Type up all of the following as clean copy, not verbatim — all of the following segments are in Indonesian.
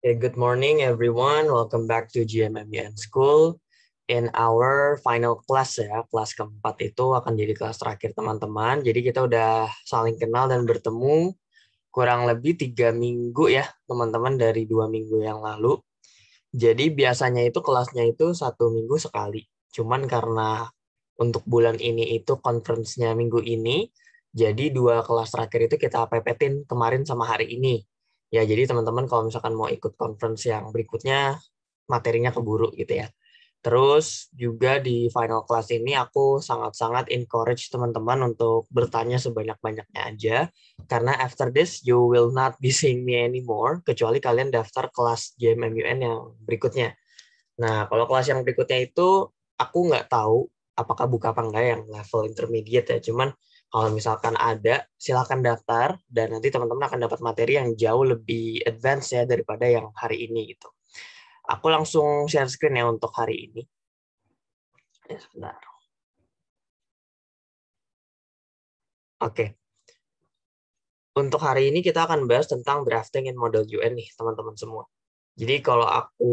Okay, good morning everyone. Welcome back to GMMUN School. In our final class ya, kelas keempat itu akan jadi kelas terakhir teman-teman. Jadi kita udah saling kenal dan bertemu kurang lebih 3 minggu ya teman-teman dari 2 minggu yang lalu. Jadi biasanya itu kelasnya itu 1 minggu sekali. Cuman karena untuk bulan ini itu conference-nya minggu ini, jadi 2 kelas terakhir itu kita pepetin kemarin sama hari ini. Ya, jadi teman-teman kalau misalkan mau ikut conference yang berikutnya, materinya keburu gitu ya. Terus juga di final class ini aku sangat-sangat encourage teman-teman untuk bertanya sebanyak-banyaknya aja. Karena after this, you will not be seeing me anymore, kecuali kalian daftar kelas JMMUN yang berikutnya. Nah, kalau kelas yang berikutnya itu, aku nggak tahu apakah buka apa enggak yang level intermediate ya. Cuman kalau misalkan ada, silakan daftar dan nanti teman-teman akan dapat materi yang jauh lebih advance ya daripada yang hari ini gitu. Aku langsung share screen ya untuk hari ini. Ya, sebentar. Oke. Untuk hari ini kita akan bahas tentang drafting in model UN nih, teman-teman semua. Jadi kalau aku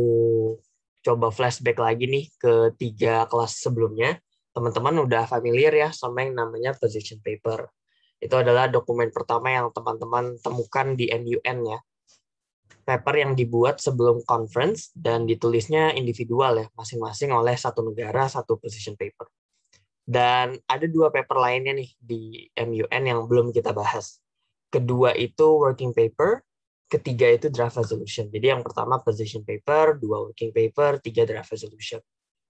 coba flashback lagi nih ke 3 kelas sebelumnya, teman-teman udah familiar ya sama yang namanya position paper. Itu adalah dokumen pertama yang teman-teman temukan di MUN ya. Paper yang dibuat sebelum conference dan ditulisnya individual ya, masing-masing oleh satu negara, satu position paper. Dan ada 2 paper lainnya nih di MUN yang belum kita bahas. Kedua itu working paper, ketiga itu draft resolution. Jadi yang pertama position paper, 2 working paper, 3 draft resolution.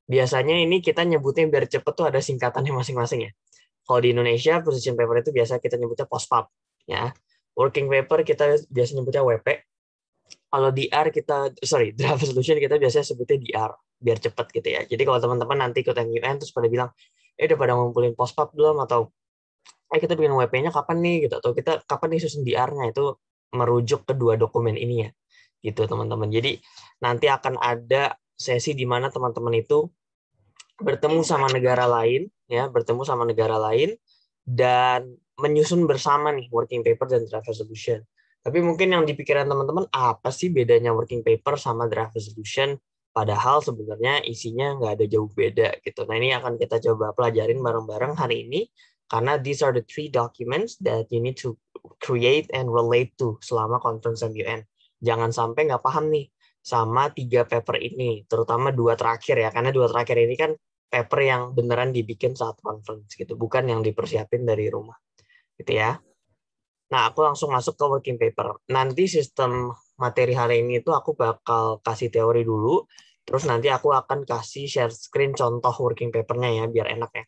Biasanya ini kita nyebutnya biar cepet tuh ada singkatannya masing-masing ya. Kalau di Indonesia position paper itu biasa kita nyebutnya pospap ya. Working paper kita biasa nyebutnya WP. Kalau DR draft resolution kita biasanya sebutnya DR biar cepet gitu ya. Jadi kalau teman-teman nanti ikut MUN terus pada bilang, udah pada ngumpulin pospap belum atau kita bikin WP-nya kapan nih gitu atau kita kapan nih susun DR-nya, itu merujuk kedua dokumen ini ya. Gitu teman-teman. Jadi nanti akan ada sesi di mana teman-teman itu bertemu sama negara lain ya, dan menyusun bersama nih working paper dan draft resolution. Tapi mungkin yang di pikiran teman-teman, apa sih bedanya working paper sama draft resolution? Padahal sebenarnya isinya nggak ada jauh beda gitu. Nah ini akan kita coba pelajarin bareng-bareng hari ini, karena these are the 3 documents that you need to create and relate to selama conference MUN. Jangan sampai nggak paham nih sama 3 paper ini, terutama 2 terakhir ya, karena 2 terakhir ini kan paper yang beneran dibikin saat conference gitu, bukan yang dipersiapin dari rumah gitu ya. Nah, aku langsung masuk ke working paper. Nanti sistem materi hari ini itu aku bakal kasih teori dulu, terus nanti aku akan kasih share screen contoh working papernya ya, biar enak ya.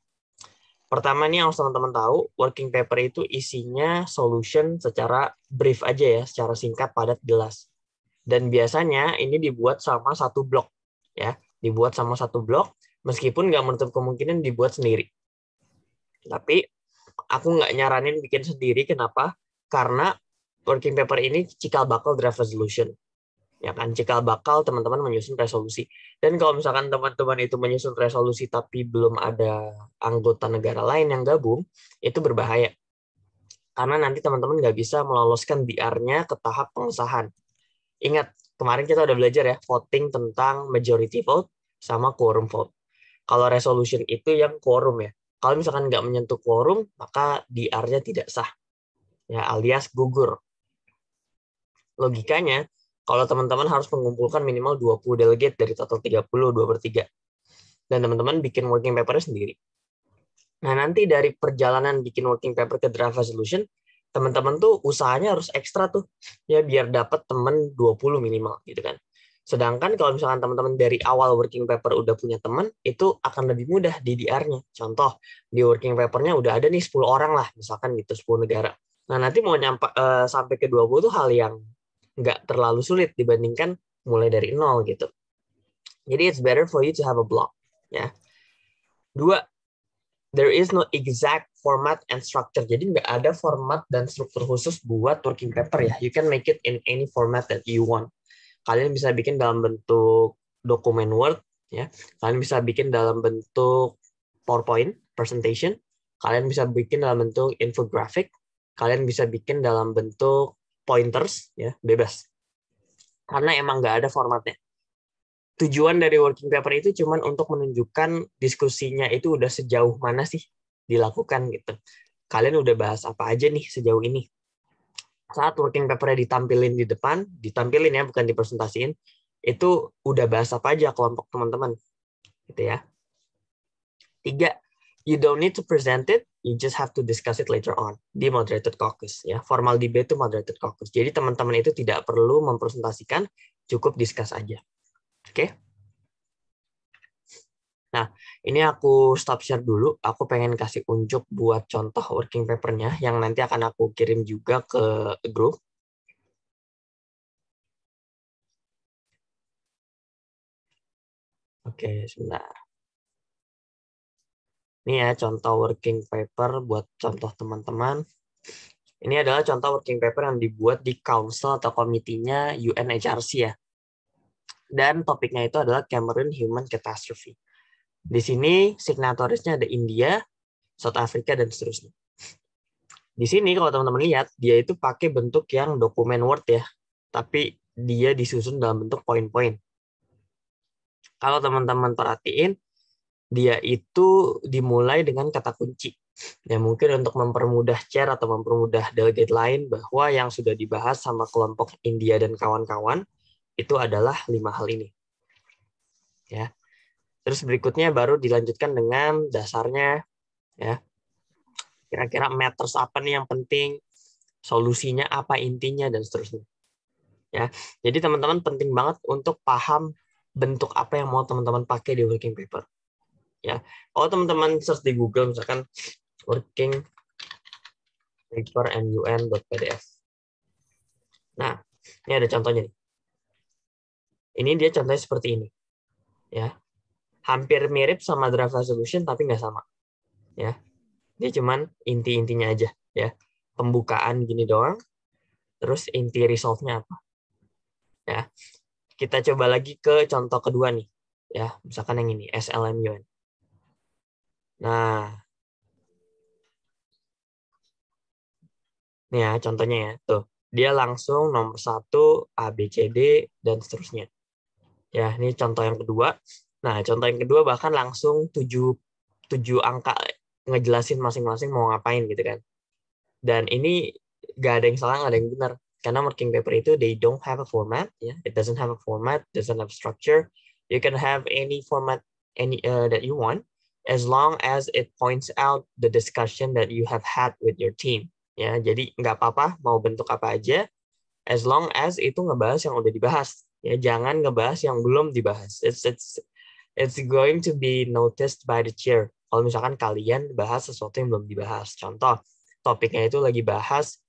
Pertama nih yang harus teman-teman tahu, working paper itu isinya solution secara brief aja ya, secara singkat, padat, jelas. Dan biasanya ini dibuat sama satu blok ya, dibuat sama satu blok, meskipun nggak menutup kemungkinan dibuat sendiri. Tapi aku nggak nyaranin bikin sendiri. Kenapa? Karena working paper ini cikal bakal draft resolution. Ya kan, cikal bakal teman-teman menyusun resolusi. Dan kalau misalkan teman-teman itu menyusun resolusi tapi belum ada anggota negara lain yang gabung, itu berbahaya. Karena nanti teman-teman nggak bisa meloloskan DR-nya ke tahap pengesahan. Ingat, kemarin kita udah belajar ya, voting tentang majority vote sama quorum vote. Kalau resolution itu yang quorum ya. Kalau misalkan nggak menyentuh quorum, maka DR-nya tidak sah, ya, alias gugur. Logikanya, kalau teman-teman harus mengumpulkan minimal 20 delegate dari total 30, 2/3. Dan teman-teman bikin working paper sendiri. Nah, nanti dari perjalanan bikin working paper ke draft resolution, teman-teman tuh usahanya harus ekstra tuh, ya biar dapat teman 20 minimal gitu kan. Sedangkan kalau misalkan teman-teman dari awal working paper udah punya teman, itu akan lebih mudah di DR-nya. Contoh, di working paper-nya udah ada nih 10 orang lah, misalkan gitu, 10 negara. Nah, nanti mau sampai ke 20 tuh hal yang nggak terlalu sulit dibandingkan mulai dari nol gitu. Jadi it's better for you to have a block. Ya. 2, there is no exact format and structure. Jadi nggak ada format dan struktur khusus buat working paper ya. You can make it in any format that you want. Kalian bisa bikin dalam bentuk dokumen Word, ya. Kalian bisa bikin dalam bentuk PowerPoint presentation. Kalian bisa bikin dalam bentuk infographic. Kalian bisa bikin dalam bentuk pointers, ya, bebas. karena emang nggak ada formatnya. Tujuan dari working paper itu cuman untuk menunjukkan diskusinya itu udah sejauh mana sih dilakukan gitu. Kalian udah bahas apa aja nih sejauh ini. Saat working paper-nya ditampilin di depan, ditampilin ya, bukan dipresentasiin, itu udah bahas apa aja kelompok teman-teman. Gitu ya. 3, you don't need to present it, you just have to discuss it later on di moderated caucus ya. Formal debate itu moderated caucus. Jadi teman-teman itu tidak perlu mempresentasikan, cukup discuss aja. Oke. Nah, ini aku stop share dulu. Aku pengen kasih unjuk buat contoh working paper-nya yang nanti akan aku kirim juga ke grup. Oke, sebentar. Ini ya contoh working paper buat contoh teman-teman. Ini adalah contoh working paper yang dibuat di council atau komitinya UNHRC ya. Dan topiknya itu adalah Cameroon Human Catastrophe. Di sini signatorisnya ada India, South Africa, dan seterusnya. Di sini kalau teman-teman lihat, dia itu pakai bentuk yang dokumen Word ya, tapi dia disusun dalam bentuk poin-poin. Kalau teman-teman perhatiin, dia itu dimulai dengan kata kunci. Ya mungkin untuk mempermudah chair atau mempermudah delegate lain bahwa yang sudah dibahas sama kelompok India dan kawan-kawan itu adalah 5 hal ini. Ya. Terus berikutnya baru dilanjutkan dengan dasarnya ya. Kira-kira matters apa nih yang penting, solusinya apa intinya dan seterusnya. Ya. Jadi teman-teman penting banget untuk paham bentuk apa yang mau teman-teman pakai di working paper. Ya. Kalau teman-teman search di Google misalkan working paper NUN.pdf. Nah, ini ada contohnya nih. Ini dia contohnya seperti ini. Ya. Hampir mirip sama draft resolution tapi nggak sama. Ya. Dia cuman inti-intinya aja ya. Pembukaan gini doang. Terus inti resolve-nya apa? Ya. Kita coba lagi ke contoh kedua nih. Ya, misalkan yang ini SLMUN. Nah, ini ya contohnya ya. Tuh, dia langsung nomor 1 A B C D dan seterusnya. Ya, ini contoh yang kedua. Nah, contoh yang kedua bahkan langsung 7 angka ngejelasin masing-masing mau ngapain gitu kan. Dan ini gak ada yang salah, gak ada yang benar. Karena working paper itu they don't have a format, ya. It doesn't have a format, doesn't have structure. You can have any format that you want, as long as it points out the discussion that you have had with your team. Ya, jadi nggak apa-apa mau bentuk apa aja, as long as itu ngebahas yang udah dibahas. Ya, jangan ngebahas yang belum dibahas. It's going to be noticed by the chair. Kalau misalkan kalian bahas sesuatu yang belum dibahas. Contoh, topiknya itu lagi bahas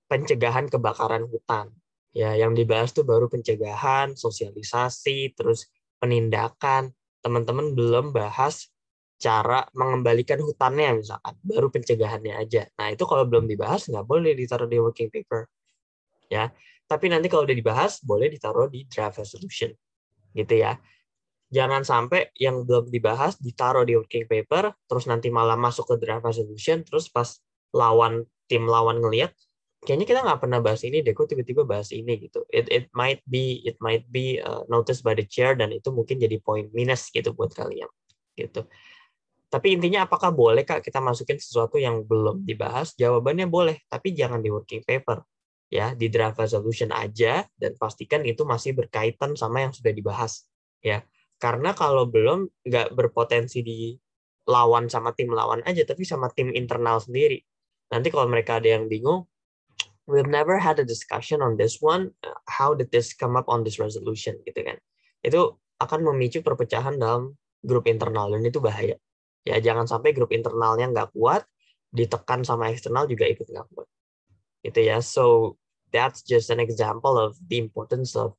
pencegahan kebakaran hutan. Ya, yang dibahas tuh baru pencegahan, sosialisasi, terus penindakan. Teman-teman belum bahas cara mengembalikan hutannya misalkan, baru pencegahannya aja. Nah, itu kalau belum dibahas nggak boleh ditaruh di working paper. Ya. Tapi nanti kalau udah dibahas boleh ditaruh di draft resolution. Gitu ya. Jangan sampai yang belum dibahas ditaruh di working paper, terus nanti malah masuk ke draft resolution, terus pas tim lawan ngelihat, kayaknya kita nggak pernah bahas ini deh, kok tiba-tiba bahas ini gitu. It might be noticed by the chair dan itu mungkin jadi poin minus gitu buat kalian gitu. Tapi intinya apakah boleh Kak kita masukin sesuatu yang belum dibahas? Jawabannya boleh, tapi jangan di working paper. Ya, di draft resolution aja dan pastikan itu masih berkaitan sama yang sudah dibahas. Ya, karena kalau belum nggak berpotensi dilawan sama tim lawan aja, tapi sama tim internal sendiri. Nanti kalau mereka ada yang bingung, we've never had a discussion on this one. How did this come up on this resolution? Gitu kan? Itu akan memicu perpecahan dalam grup internal dan itu bahaya. Ya jangan sampai grup internalnya nggak kuat, ditekan sama eksternal juga ikut nggak kuat. Gitu ya. So that's just an example of the importance of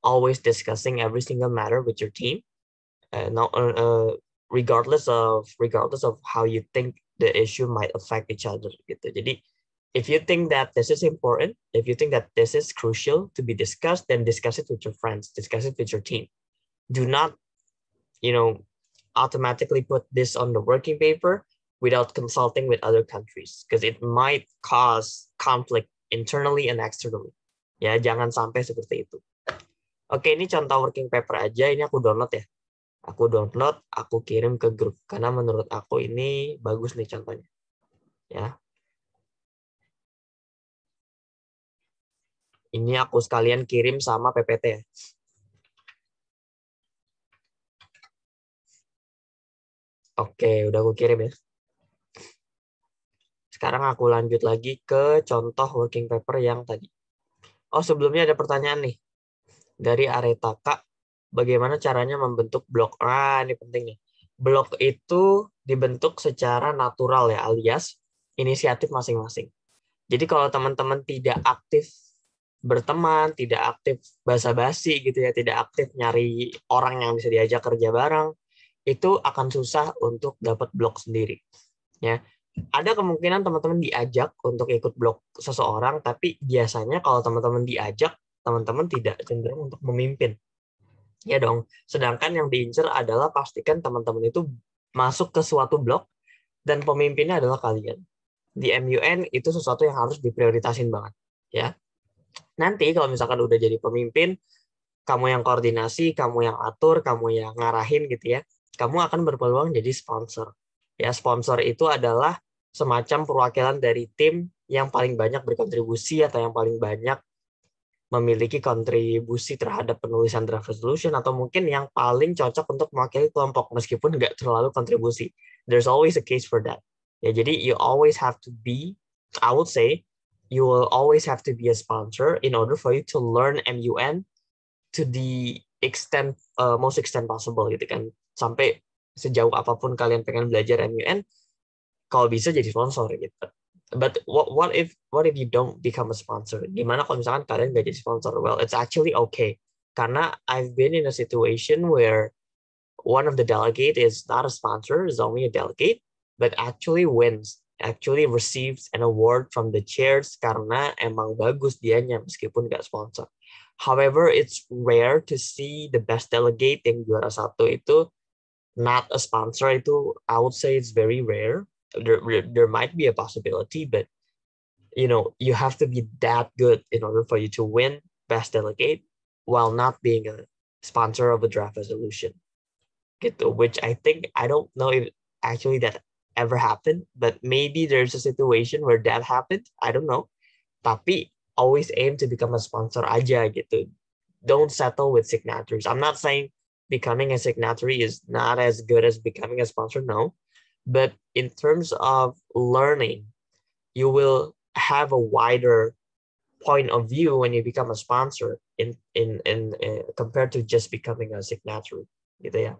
always discussing every single matter with your team, regardless of how you think the issue might affect each other. Gitu. Jadi if you think that this is important, if you think that this is crucial to be discussed, then discuss it with your friends, discuss it with your team. Do not, automatically put this on the working paper without consulting with other countries, because it might cause conflict internally and externally. Ya, jangan sampai seperti itu. Oke, ini contoh working paper aja. Ini aku download ya. Aku download, aku kirim ke grup. Karena menurut aku ini bagus nih contohnya. Ya, ini aku sekalian kirim sama PPT ya. Oke, udah aku kirim ya. Sekarang aku lanjut lagi ke contoh working paper yang tadi. Oh, sebelumnya ada pertanyaan nih. Dari Areta, Kak, bagaimana caranya membentuk blog? Ah, ini penting nih. Blog itu dibentuk secara natural ya, alias inisiatif masing-masing. Jadi kalau teman-teman tidak aktif berteman, tidak aktif basa-basi gitu ya, tidak aktif nyari orang yang bisa diajak kerja bareng, itu akan susah untuk dapat blog sendiri. Ya, ada kemungkinan teman-teman diajak untuk ikut blog seseorang, tapi biasanya kalau teman-teman diajak, teman-teman tidak cenderung untuk memimpin. Ya dong. Sedangkan yang diincar adalah pastikan teman-teman itu masuk ke suatu blog dan pemimpinnya adalah kalian. Di MUN itu sesuatu yang harus diprioritasin banget. Ya. Nanti kalau misalkan udah jadi pemimpin, kamu yang koordinasi, kamu yang atur, kamu yang ngarahin gitu ya, kamu akan berpeluang jadi sponsor. Ya, sponsor itu adalah semacam perwakilan dari tim yang paling banyak berkontribusi atau yang paling banyak memiliki kontribusi terhadap penulisan draft resolution atau mungkin yang paling cocok untuk mewakili kelompok meskipun nggak terlalu kontribusi. There's always a case for that. Ya, jadi you always have to be, I would say, you will always have to be a sponsor in order for you to learn MUN to the extent most extent possible gitu kan. Sampai sejauh apapun kalian pengen belajar MUN, kalau bisa jadi sponsor gitu. But what if you don't become a sponsor? Gimana kalau misalkan kalian nggak jadi sponsor? Well, it's actually okay. Karena I've been in a situation where one of the delegate is not a sponsor, is only a delegate, but actually wins, actually receives an award from the chairs karena emang bagus dianya meskipun nggak sponsor. However, it's rare to see the best delegate yang juara satu itu not a sponsor. Itu I would say it's very rare. There might be a possibility, but you have to be that good in order for you to win best delegate while not being a sponsor of a draft resolution. Gitu, which I don't know if actually that ever happened, but maybe there's a situation where that happened. I don't know. Tapi always aim to become a sponsor aja gitu. Don't settle with signatories. I'm not saying becoming a signatory is not as good as becoming a sponsor, no. But in terms of learning, you will have a wider point of view when you become a sponsor in compared to just becoming a signatory gitu ya.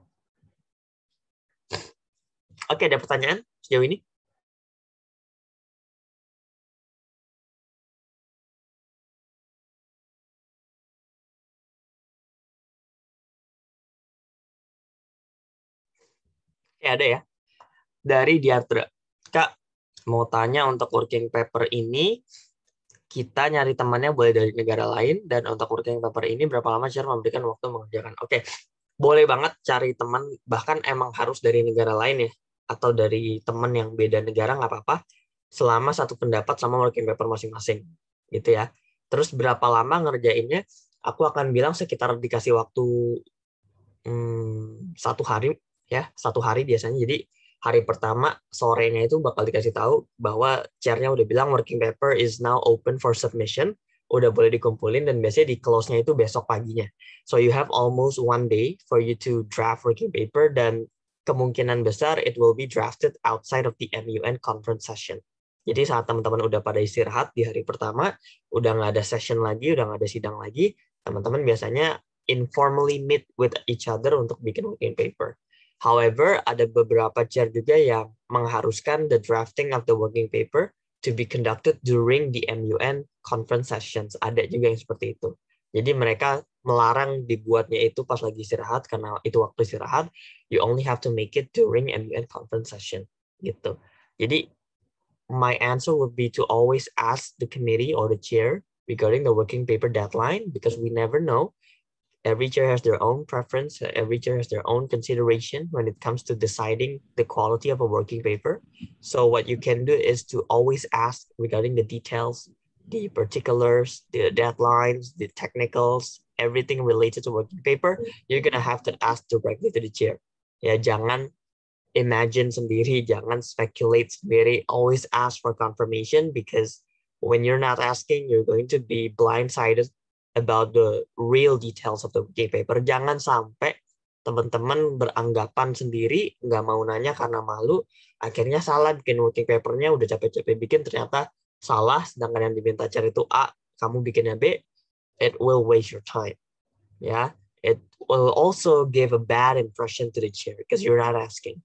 Oke, ada pertanyaan sejauh ini? Ya, ada ya. Dari Diatra. Kak, mau tanya untuk working paper ini, kita nyari temannya boleh dari negara lain, dan untuk working paper ini berapa lama cara memberikan waktu mengerjakan? Oke, boleh banget cari teman, bahkan emang harus dari negara lain ya, atau dari teman yang beda negara nggak apa-apa, selama satu pendapat sama working paper masing-masing, gitu ya. Terus berapa lama ngerjainnya? Aku akan bilang sekitar dikasih waktu 1 hari ya, 1 hari biasanya. Jadi hari pertama sorenya itu bakal dikasih tahu bahwa chairnya udah bilang working paper is now open for submission, udah boleh dikumpulin, dan biasanya di close-nya itu besok paginya. So you have almost 1 day for you to draft working paper, dan kemungkinan besar it will be drafted outside of the MUN conference session. Jadi saat teman-teman udah pada istirahat di hari pertama, udah nggak ada session lagi, udah nggak ada sidang lagi, teman-teman biasanya informally meet with each other untuk bikin working paper. However, ada beberapa chair juga yang mengharuskan the drafting of the working paper to be conducted during the MUN conference sessions. Ada juga yang seperti itu. Jadi mereka melarang dibuatnya itu pas lagi istirahat karena itu waktu istirahat. You only have to make it during MUN conference session gitu. Jadi my answer would be to always ask the committee or the chair regarding the working paper deadline, because we never know. Every chair has their own preference. Every chair has their own consideration when it comes to deciding the quality of a working paper. So what you can do is to always ask regarding the details, the particulars, the deadlines, the technicals, everything related to working paper, you're gonna have to ask directly to the chair. Ya, jangan imagine sendiri, jangan speculate sendiri. Always ask for confirmation, because when you're not asking, you're going to be blindsided about the real details of the working paper. Jangan sampai teman-teman beranggapan sendiri, nggak mau nanya karena malu, akhirnya salah bikin working papernya, udah capek-capek bikin, ternyata salah, sedangkan yang diminta cari itu A, kamu bikinnya B, it will waste your time. Yeah, it will also give a bad impression to the chair because you're not asking.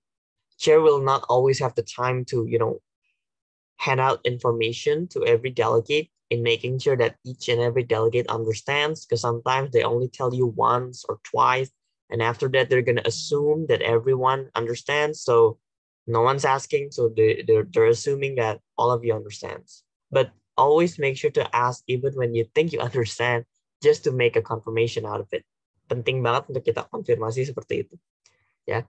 Chair will not always have the time to, hand out information to every delegate in making sure that each and every delegate understands, because sometimes they only tell you once or twice, and after that they're going to assume that everyone understands, so no one's asking, so they're assuming that all of you understands. But always make sure to ask even when you think you understand, just to make a confirmation out of it. Penting banget untuk kita konfirmasi seperti itu, ya.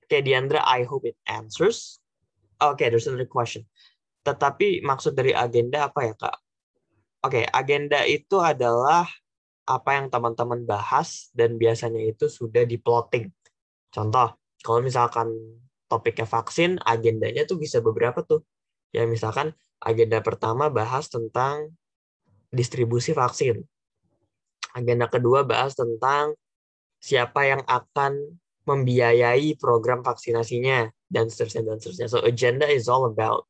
Okay, Diandra, I hope it answers. Okay, there's another question. Tetapi maksud dari agenda apa ya, Kak? Oke, agenda itu adalah apa yang teman-teman bahas dan biasanya itu sudah di-plotting. Contoh, kalau misalkan topiknya vaksin, agendanya tuh bisa beberapa tuh. Ya, misalkan agenda pertama bahas tentang distribusi vaksin. Agenda kedua bahas tentang siapa yang akan membiayai program vaksinasinya, dan seterusnya. So agenda is all about,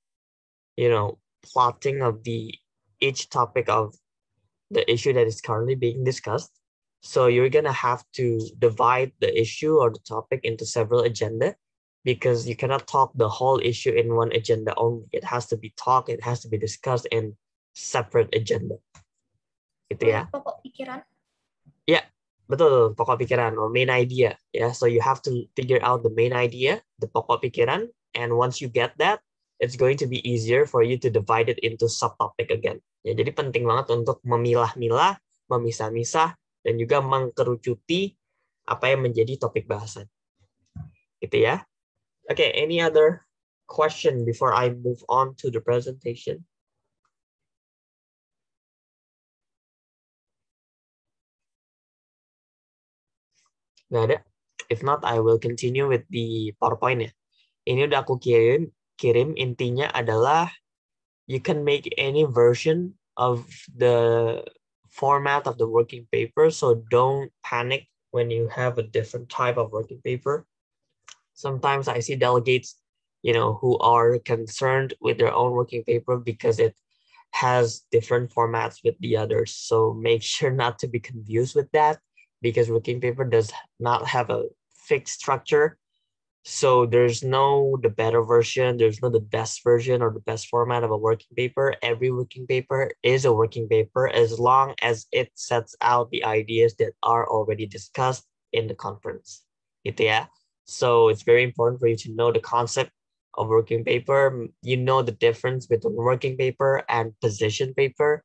plotting of each topic of the issue that is currently being discussed. So you're gonna have to divide the issue or the topic into several agenda, because you cannot talk the whole issue in one agenda only. It has to be talked, it has to be discussed in separate agenda. Gitu ya. Pokok pikiran. Ya, betul, pokok pikiran or main idea. Ya, so you have to figure out the main idea, the pokok pikiran, and once you get that, it's going to be easier for you to divide it into subtopic again. Ya, jadi penting banget untuk memilah-milah, memisah-misah, dan juga mengkerucuti apa yang menjadi topik bahasan. Gitu ya. Okay, any other question before I move on to the presentation? Nggak ada? If not, I will continue with the PowerPoint ya. Ini udah aku kirim, intinya adalah you can make any version of the format of the working paper, so don't panic when you have a different type of working paper. Sometimes I see delegates, who are concerned with their own working paper because it has different formats with the others. So make sure not to be confused with that, because working paper does not have a fixed structure. So there's no the better version, there's no the best version or the best format of a working paper. Every working paper is a working paper as long as it sets out the ideas that are already discussed in the conference. Gitu ya. So it's very important for you to know the concept of working paper. You know the difference between working paper and position paper.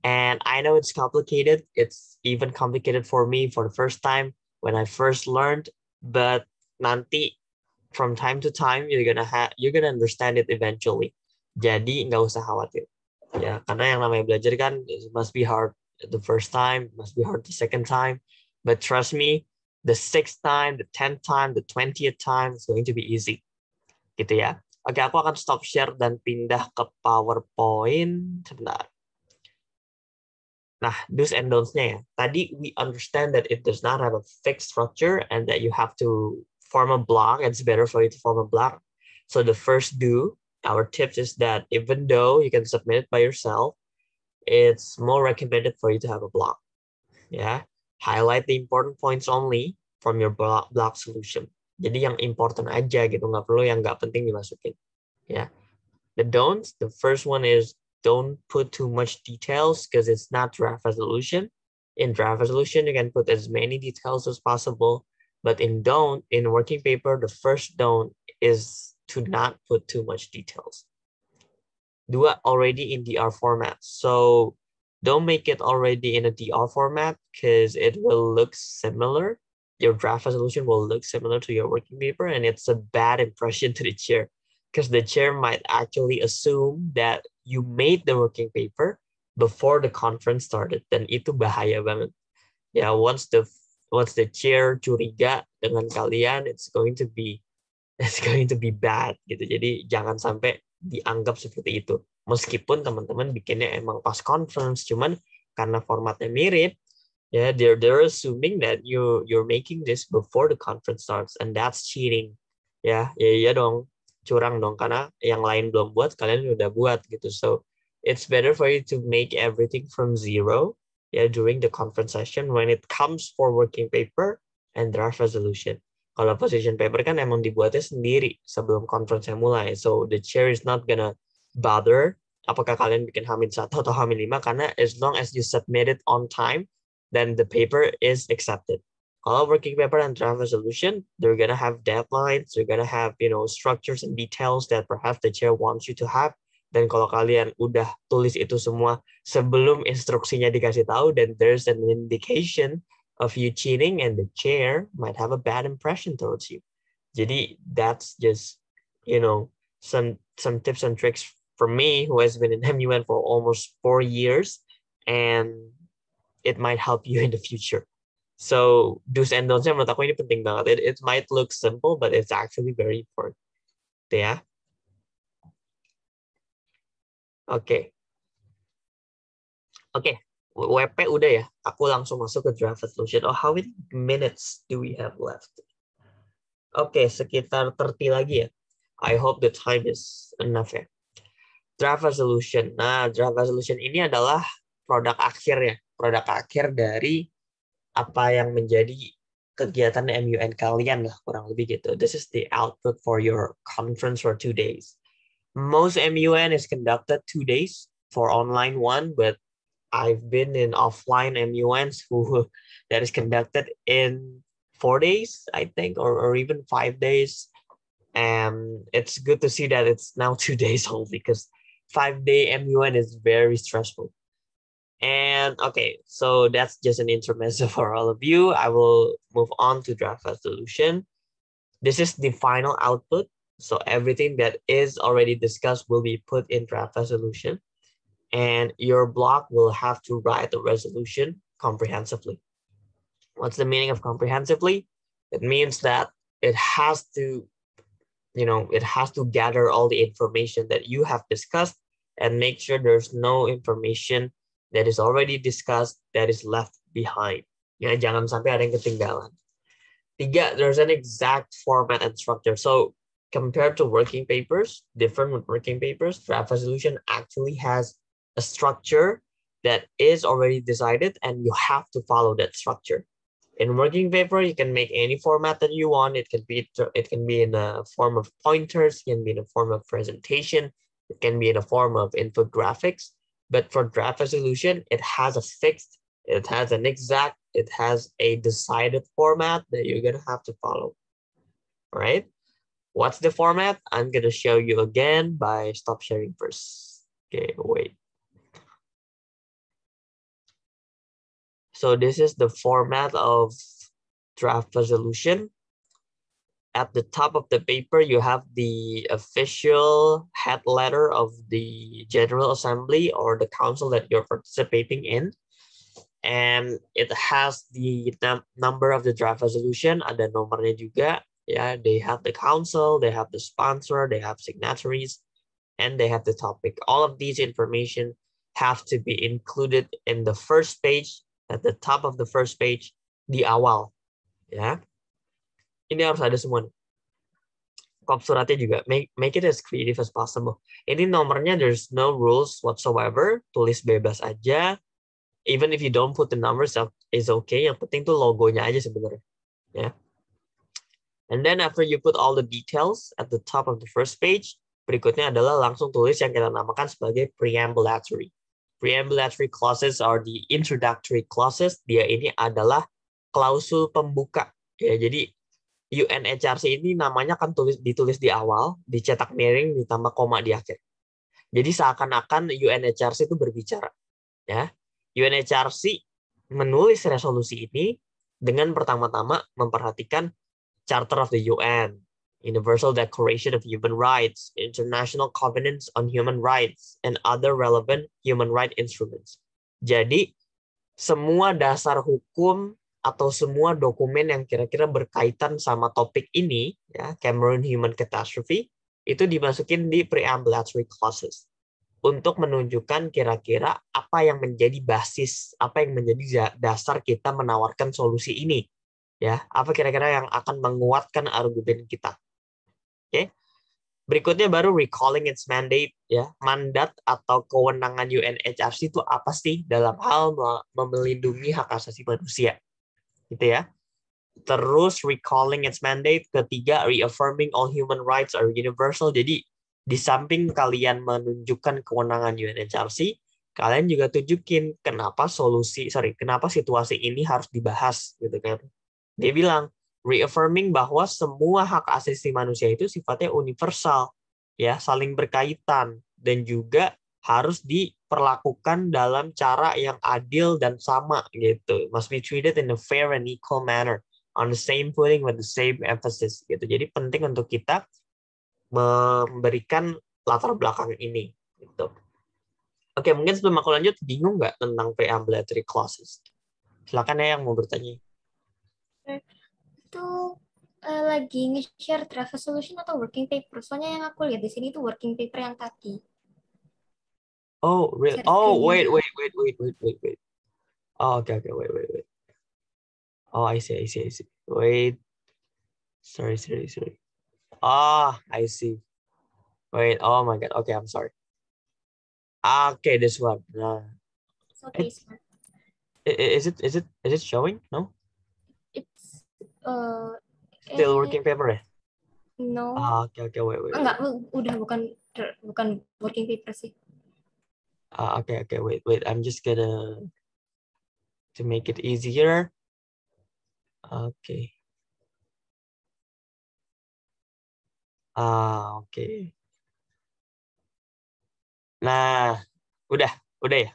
And I know it's complicated. It's even complicated for me for the first time when I first learned, but nanti from time to time you're gonna understand it eventually. Jadi nggak usah khawatir. Ya, karena yang namanya belajar kan it must be hard the first time, must be hard the second time, but trust me, the 6th time, the 10th time, the 20th time is going to be easy. Gitu ya. Oke, aku akan stop share dan pindah ke PowerPoint sebentar. Nah, do's and don'ts-nya ya. Tadi we understand that it does not have a fixed structure and that you have to form a block. It's better for you to form a block. So the first do, our tips is that even though you can submit it by yourself, it's more recommended for you to have a block. Yeah, highlight the important points only from your block solution. Jadi yang important aja gitu, nggak perlu yang nggak penting dimasukin. Yeah. The don'ts, the first one is don't put too much details because it's not draft resolution. In draft resolution, you can put as many details as possible. But in working paper, the first don't is to not put too much details. Do it already in DR format. So don't make it already in a DR format because it will look similar. Your draft resolution will look similar to your working paper, and it's a bad impression to the chair because the chair might actually assume that you made the working paper before the conference started. Dan itu bahaya banget. Ya, once the chair curiga dengan kalian, it's going to be bad gitu. Jadi jangan sampai dianggap seperti itu. Meskipun teman-teman bikinnya emang pas conference, cuman karena formatnya mirip, ya they're assuming that you're making this before the conference starts, and that's cheating. Ya, iya dong, curang dong karena yang lain belum buat, kalian udah buat gitu. So it's better for you to make everything from zero, ya, during the conference session when it comes for working paper and draft resolution. Kalau position paper kan emang dibuatnya sendiri sebelum conference mulai. So the chair is not gonna bother apakah kalian bikin H-1 atau H-5 karena as long as you submit it on time, then the paper is accepted. Kalau working paper and draft resolution, they're gonna have deadlines, they're gonna have structures and details that perhaps the chair wants you to have. Dan kalau kalian udah tulis itu semua sebelum instruksinya dikasih tahu, then there's an indication of you cheating and the chair might have a bad impression towards you. Jadi that's just some tips and tricks for me who has been in MUN for almost 4 years, and it might help you in the future. So do's and don'ts-nya menurut aku ini penting banget. It might look simple, but it's actually very important. Ya. Oke. WP udah ya. Aku langsung masuk ke draft resolution. Oh, how many minutes do we have left? Oke, sekitar 30 lagi ya. I hope the time is enough ya. Draft resolution. Nah, draft resolution ini adalah produk akhir ya. Produk akhir dari apa yang menjadi kegiatan MUN kalian lah, kurang lebih gitu. This is the output for your conference for 2 days. Most MUN is conducted 2 days for online one, but I've been in offline MUNs that is conducted in 4 days, I think, or even 5 days. And it's good to see that it's now 2 days only, because 5-day MUN is very stressful. And okay, so that's just an intermezzo for all of you. I will move on to draft resolution. This is the final output. So everything that is already discussed will be put in draft resolution. And your block will have to write the resolution comprehensively. What's the meaning of comprehensively? It means that it has to gather all the information that you have discussed and make sure there's no information that is already discussed that is left behind. Ya, jangan sampai ada yang ketinggalan. 3, there's an exact format and structure. So compared to working papers, different with working papers, draft resolution actually has a structure that is already decided, and you have to follow that structure. In working paper, you can make any format that you want. It can be in a form of pointers, it can be in a form of presentation, it can be in a form of infographics. But for draft resolution, it has an exact, it has a decided format that you're gonna have to follow. All right? What's the format? I'm gonna show you again by stop sharing first. Okay, wait. So this is the format of draft resolution. At the top of the paper, you have the official head letter of the General Assembly or the council that you're participating in. And it has the number of the draft resolution, ada nomornya juga. Yeah, they have the council, they have the sponsor, they have signatories, and they have the topic. All of these information have to be included in the first page, at the top of the first page, di awal. Ya, ini harus ada semua. Kop suratnya juga, make it as creative as possible. Ini nomornya, there's no rules whatsoever, tulis bebas aja. Even if you don't put the numbers up, is okay. Yang penting tuh logonya aja sebenarnya. Ya. And then after you put all the details at the top of the first page, berikutnya adalah langsung tulis yang kita namakan sebagai preambulatory. Preambulatory clauses are the introductory clauses. Dia ini adalah klausul pembuka. Ya, jadi UNHRC ini namanya kan ditulis di awal, dicetak miring, ditambah koma di akhir. Jadi seakan-akan UNHRC itu berbicara. Ya, UNHRC menulis resolusi ini dengan pertama-tama memperhatikan Charter of the UN, Universal Declaration of Human Rights, International Covenants on Human Rights, and other relevant human rights instruments. Jadi, semua dasar hukum atau semua dokumen yang kira-kira berkaitan sama topik ini, ya, Cameron Human Catastrophe, itu dimasukin di preambulatory clauses untuk menunjukkan kira-kira apa yang menjadi basis, apa yang menjadi dasar kita menawarkan solusi ini, ya, apa kira-kira yang akan menguatkan argumen kita. Oke. Berikutnya baru recalling its mandate, ya, mandat atau kewenangan UNHRC itu apa sih dalam hal melindungi hak asasi manusia, gitu ya. Terus recalling its mandate, ketiga reaffirming all human rights are universal. Jadi di samping kalian menunjukkan kewenangan UNHRC, kalian juga tunjukin kenapa kenapa situasi ini harus dibahas, gitu kan. Dia bilang reaffirming bahwa semua hak asasi manusia itu sifatnya universal, ya, saling berkaitan dan juga harus diperlakukan dalam cara yang adil dan sama gitu. Must be treated in a fair and equal manner on the same footing with the same emphasis gitu. Jadi penting untuk kita memberikan latar belakang ini gitu. Oke, mungkin sebelum aku lanjut, bingung nggak tentang preambulatory clauses? Silakan ya yang mau bertanya. Itu lagi nge-share draft resolution atau working paper? Soalnya yang aku lihat di sini itu working paper yang tadi. Oh, really? Share Oh, screen-nya. wait. Oh, okay, wait. Oh, I see. Wait, sorry. Ah, I see. Wait, oh my God. Okay, I'm sorry. Okay, this one. It's okay, It's, smart. is it showing? No? It's uh, Still working paper ya? no. Ah, okay, wait. Enggak, udah bukan working paper sih. Okay, wait. I'm just gonna to make it easier. Okay. Okay. Nah, udah ya.